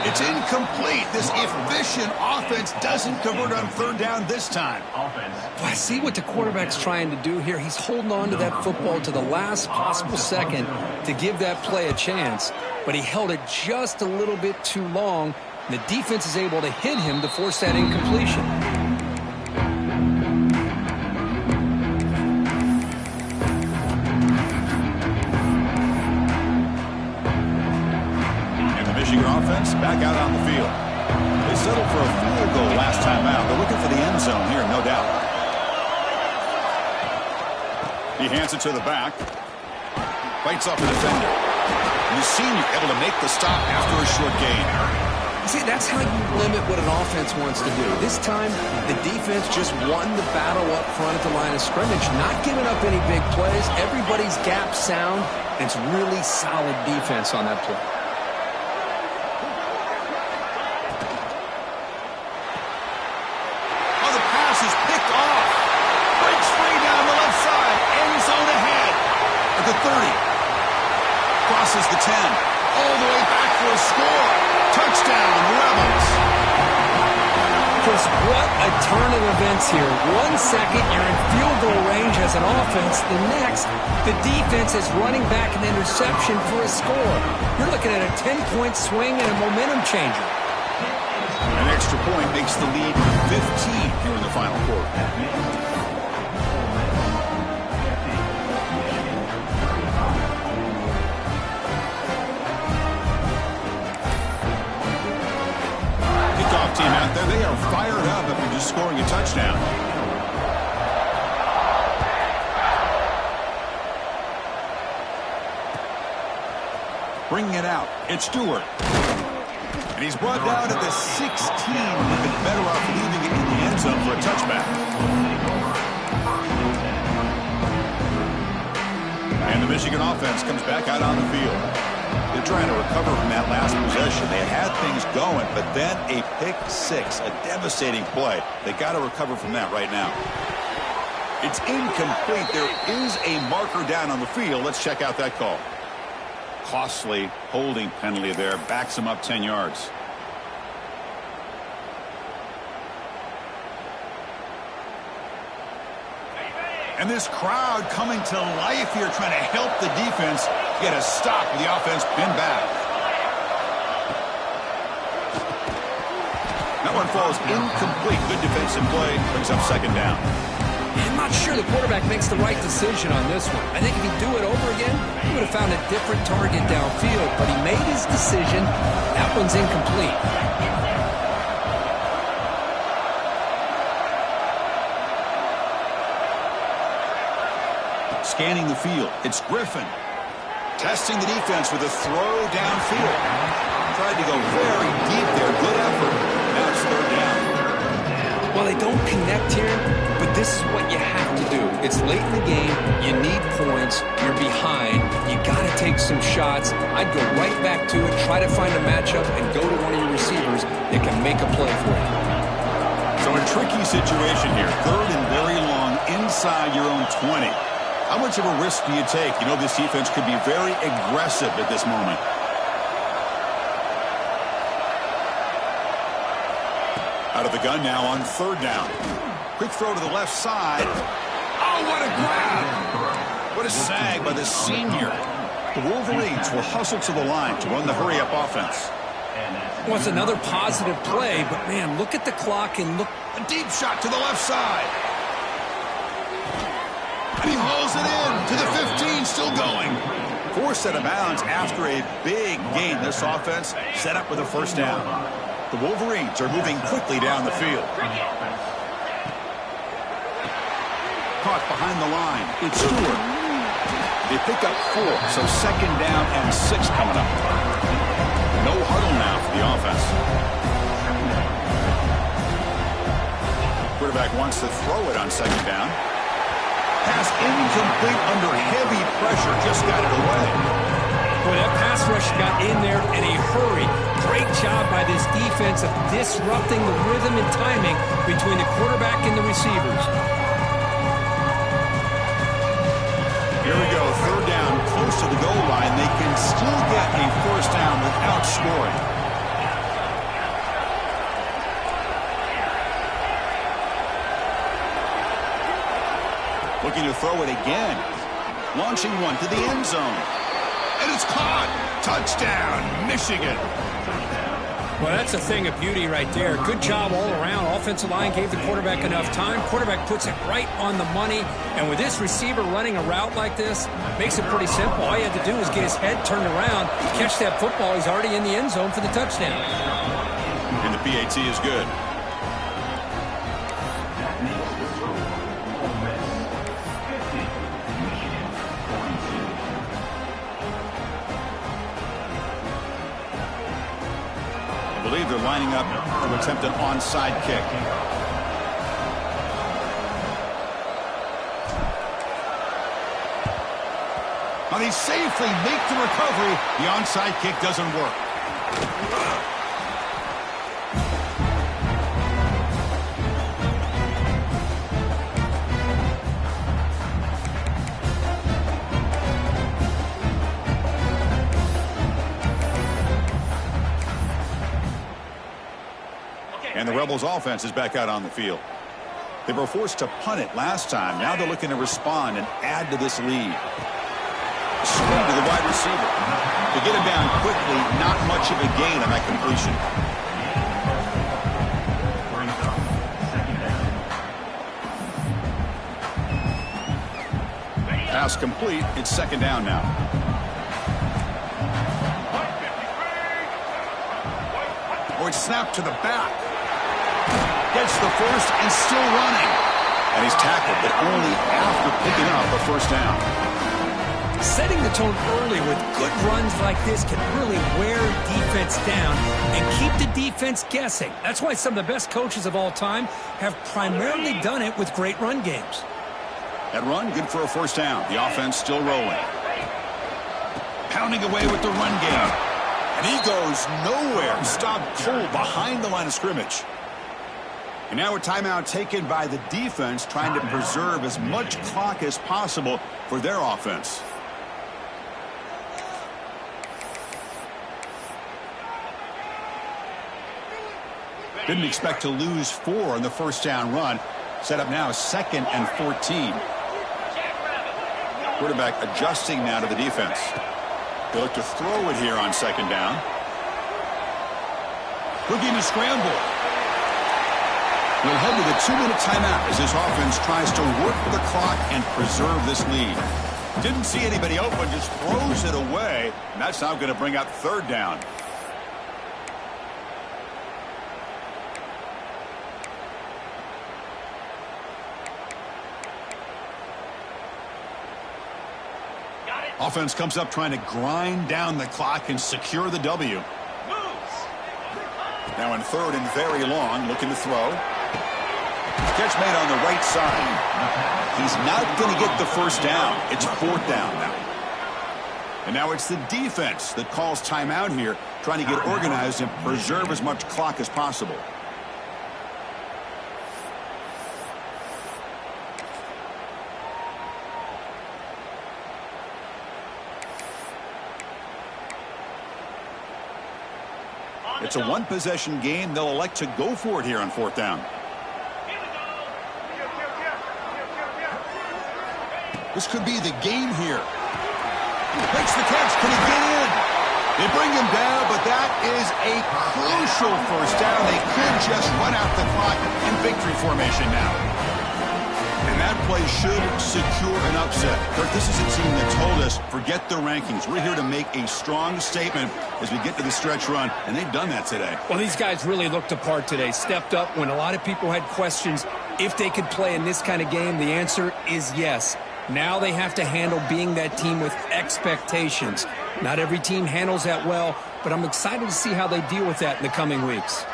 It's incomplete. This efficient offense doesn't convert on 3rd down this time. Well, I see what the quarterback's trying to do here. He's holding on to that football to the last possible second to give that play a chance. But he held it just a little bit too long. And the defense is able to hit him to force that incompletion. Offense back out on the field. They settled for a field goal last time out. They're looking for the end zone here, no doubt. He hands it to the back. Fights off the defender. And the senior able to make the stop after a short gain. See, that's how you limit what an offense wants to do. This time, the defense just won the battle up front at the line of scrimmage, not giving up any big plays. Everybody's gap sound, and it's really solid defense on that play. The 30. Crosses the 10. All the way back for a score. Touchdown, Rebels. Chris, what a turn of events here. 1 second, you're in field goal range as an offense. The next, the defense is running back an interception for a score. You're looking at a 10-point swing and a momentum changer. An extra point makes the lead 15 here in the final quarter. Team out there, they are fired up after just scoring a touchdown. Bringing it out, it's Stewart. And he's brought down at the 16. Would be better off leaving it in the end zone for a touchback. And the Michigan offense comes back out on the field. They're trying to recover from that last possession. They had things going, but then a pick six, a devastating play. They got to recover from that right now. It's incomplete. There is a marker down on the field. Let's check out that call. Costly holding penalty there. Backs him up 10 yards. And this crowd coming to life here, trying to help the defense get a stop with the offense pinned back. That one falls incomplete. Good defensive play. Brings up second down. I'm not sure the quarterback makes the right decision on this one. I think if he'd do it over again, he would have found a different target downfield. But he made his decision. That one's incomplete. Scanning the field. It's Griffin. Testing the defense with a throw downfield. Tried to go very deep there. Good effort. Now it's third down. Well, they don't connect here, but this is what you have to do. It's late in the game. You need points. You're behind. You got to take some shots. I'd go right back to it, try to find a matchup, and go to one of your receivers that can make a play for you. So a tricky situation here. Third and very long inside your own 20. How much of a risk do you take? You know, this defense could be very aggressive at this moment. Out of the gun now on third down. Quick throw to the left side. Oh, what a grab! What a sag by the senior. The Wolverines will hustle to the line to run the hurry-up offense. Well, it's another positive play, but, man, look at the clock and look. A deep shot to the left side. And he hauls it in to the 15, still going. Forced out of bounds after a big gain. This offense set up with a first down. The Wolverines are moving quickly down the field. Caught behind the line. It's Stewart. They pick up 4, so second down and 6 coming up. No huddle now for the offense. Quarterback wants to throw it on second down. Pass incomplete under heavy pressure. Just got it away. Boy, that pass rush got in there in a hurry. Great job by this defense of disrupting the rhythm and timing between the quarterback and the receivers. Here we go, third down, close to the goal line. They can still get a first down without scoring. Looking to throw it again. Launching one to the end zone. And it's caught. Touchdown, Michigan. Well, that's a thing of beauty right there. Good job all around. Offensive line gave the quarterback enough time. Quarterback puts it right on the money. And with this receiver running a route like this, makes it pretty simple. All you had to do was get his head turned around, catch that football. He's already in the end zone for the touchdown. And the PAT is good. I believe they're lining up to attempt an onside kick. Now they safely make the recovery. The onside kick doesn't work. And the Rebels offense is back out on the field. They were forced to punt it last time. Now they're looking to respond and add to this lead. Swing to the wide receiver. To get him down quickly, not much of a gain on that completion. Pass complete. It's second down now. Oh, it's snapped to the back. Gets the first and still running. And he's tackled, but only after picking up a first down. Setting the tone early with good runs like this can really wear defense down and keep the defense guessing. That's why some of the best coaches of all time have primarily done it with great run games. That run, good for a first down. The offense still rolling. Pounding away with the run game. And he goes nowhere. Stopped cold behind the line of scrimmage. And now a timeout taken by the defense, trying to preserve as much clock as possible for their offense. Didn't expect to lose 4 on the first down run. Set up now second and 14. Quarterback adjusting now to the defense. They look to throw it here on second down. Looking to scramble. We'll head to the 2-minute timeout as this offense tries to work the clock and preserve this lead. Didn't see anybody open, just throws it away, and that's now going to bring up third down. Offense comes up trying to grind down the clock and secure the W. Now in third and very long, looking to throw. Catch made on the right side. He's not going to get the first down. It's fourth down now. And now it's the defense that calls timeout here, trying to get organized and preserve as much clock as possible. It's a one-possession game. They'll elect to go for it here on fourth down. This could be the game here. Makes the catch. Can he get in? They bring him down, but that is a crucial first down. They could just run out the clock in victory formation now. And that play should secure an upset. Kirk, this is a team that told us, forget the rankings. We're here to make a strong statement as we get to the stretch run, and they've done that today. Well, these guys really looked apart today, stepped up when a lot of people had questions if they could play in this kind of game. The answer is yes. Now they have to handle being that team with expectations. Not every team handles that well, but I'm excited to see how they deal with that in the coming weeks.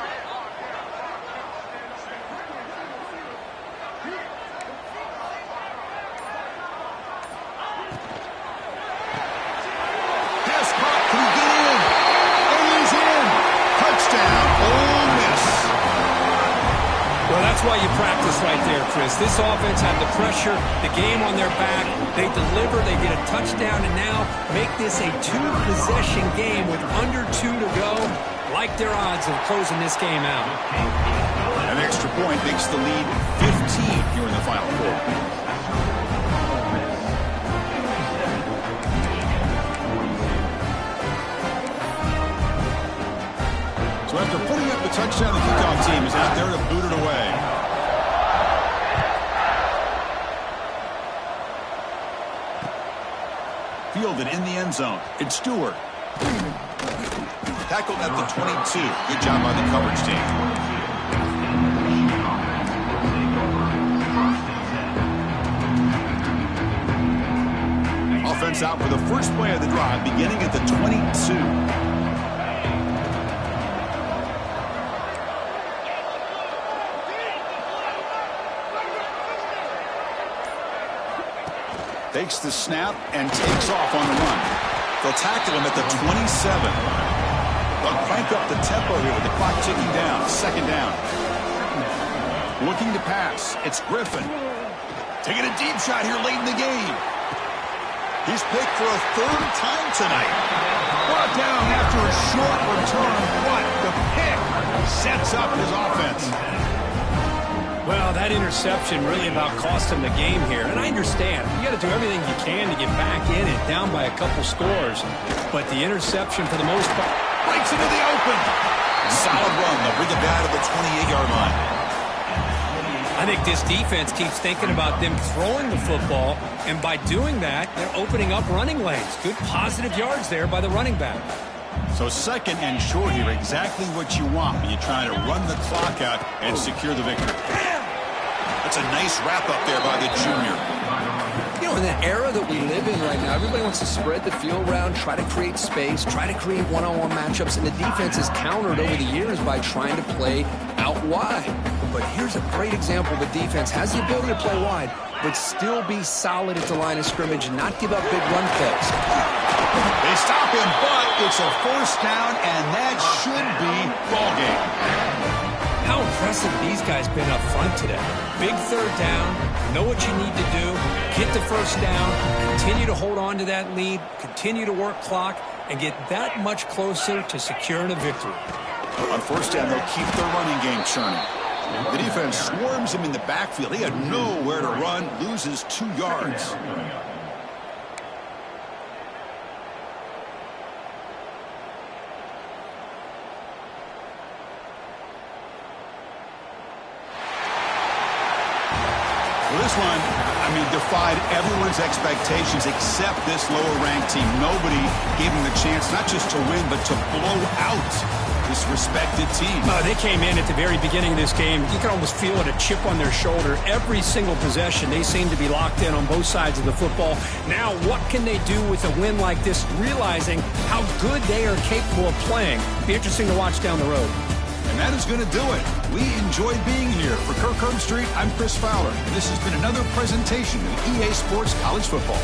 That's why you practice right there, Chris. This offense had the pressure, the game on their back. They deliver, they get a touchdown, and now make this a two-possession game with under 2 to go. Like their odds of closing this game out. An extra point makes the lead 15 here in the final quarter. So after putting up the touchdown, the kickoff team is out there to boot it away. Fielded in the end zone. It's Stewart. Tackled at the 22. Good job by the coverage team. Offense out for the first play of the drive, beginning at the 22. Takes the snap and takes off on the run. They'll tackle him at the 27. They'll crank up the tempo here with the clock ticking down. Second down. Looking to pass. It's Griffin. Taking a deep shot here late in the game. He's picked for a third time tonight. Brought down after a short return. What? The pick sets up his offense. Well, that interception really about cost him the game here. And I understand. You got to do everything you can to get back in it, down by a couple scores. But the interception, for the most part, breaks into the open. Solid run. They'll bring it down to the 28-yard line. I think this defense keeps thinking about them throwing the football. And by doing that, they're opening up running lanes. Good positive yards there by the running back. So second and short here, exactly what you want when you try to run the clock out and secure the victory. That's a nice wrap up there by the junior. You know, in the era that we live in right now, everybody wants to spread the field around, try to create space, try to create one-on-one matchups, and the defense has countered over the years by trying to play out wide. But here's a great example. The defense has the ability to play wide, but still be solid at the line of scrimmage and not give up big run plays. They stop him, but it's a first down, and that should be ball game. How impressive these guys been up front today. Big third down, know what you need to do, get the first down, continue to hold on to that lead, continue to work clock, and get that much closer to securing a victory. On first down, they'll keep their running game churning. The defense swarms him in the backfield. He had nowhere to run, loses 2 yards. Well, this one, I mean, defied everyone's expectations except this lower-ranked team. Nobody gave them the chance not just to win, but to blow out this respected team. They came in at the very beginning of this game. You can almost feel it, a chip on their shoulder. Every single possession, they seem to be locked in on both sides of the football. Now, what can they do with a win like this, realizing how good they are capable of playing? Be interesting to watch down the road. And that is going to do it. We enjoyed being here. For Kirk Herbstreit, I'm Chris Fowler. And this has been another presentation of EA Sports College Football.